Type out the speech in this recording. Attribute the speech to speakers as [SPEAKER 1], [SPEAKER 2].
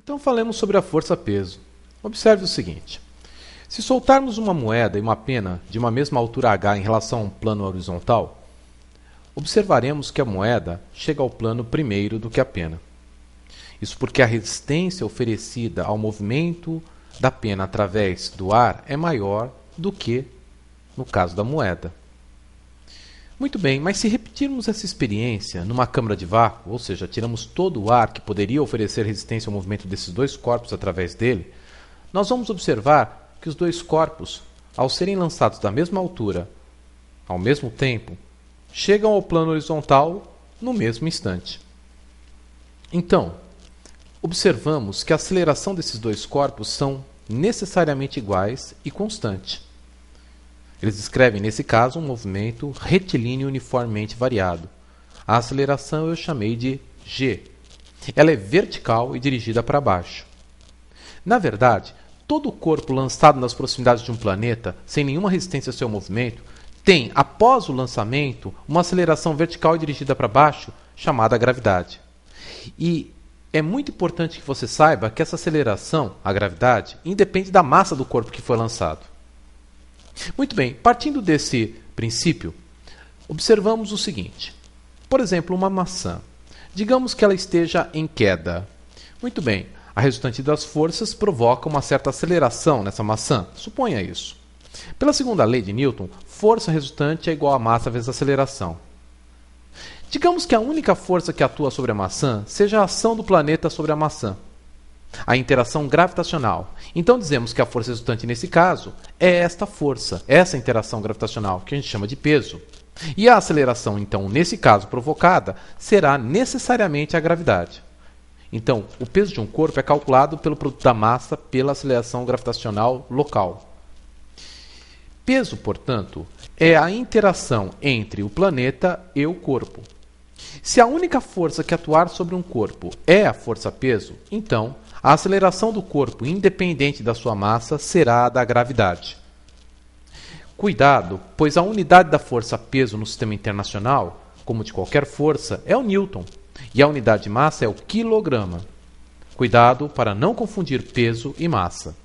[SPEAKER 1] Então falemos sobre a força-peso. Observe o seguinte. Se soltarmos uma moeda e uma pena de uma mesma altura h em relação a um plano horizontal, observaremos que a moeda chega ao plano primeiro do que a pena. Isso porque a resistência oferecida ao movimento da pena através do ar é maior do que no caso da moeda. Muito bem, mas se repetirmos essa experiência numa câmara de vácuo, ou seja, tiramos todo o ar que poderia oferecer resistência ao movimento desses dois corpos através dele, nós vamos observar que os dois corpos, ao serem lançados da mesma altura, ao mesmo tempo, chegam ao plano horizontal no mesmo instante. Então, observamos que a aceleração desses dois corpos são necessariamente iguais e constante. Eles descrevem, nesse caso, um movimento retilíneo uniformemente variado. A aceleração eu chamei de g. Ela é vertical e dirigida para baixo. Na verdade, todo corpo lançado nas proximidades de um planeta, sem nenhuma resistência ao seu movimento, tem, após o lançamento, uma aceleração vertical e dirigida para baixo, chamada gravidade. E é muito importante que você saiba que essa aceleração, a gravidade, independe da massa do corpo que foi lançado. Muito bem, partindo desse princípio, observamos o seguinte. Por exemplo, uma maçã. Digamos que ela esteja em queda. Muito bem, a resultante das forças provoca uma certa aceleração nessa maçã. Suponha isso. Pela segunda lei de Newton, força resultante é igual a massa vezes aceleração. Digamos que a única força que atua sobre a maçã seja a ação do planeta sobre a maçã, a interação gravitacional. Então dizemos que a força resultante nesse caso é esta força, essa interação gravitacional, que a gente chama de peso. E a aceleração, então, nesse caso provocada, será necessariamente a gravidade. Então, o peso de um corpo é calculado pelo produto da massa pela aceleração gravitacional local. Peso, portanto, é a interação entre o planeta e o corpo. Se a única força que atuar sobre um corpo é a força-peso, então a aceleração do corpo, independente da sua massa, será a da gravidade. Cuidado, pois a unidade da força-peso no sistema internacional, como de qualquer força, é o Newton, e a unidade de massa é o quilograma. Cuidado para não confundir peso e massa.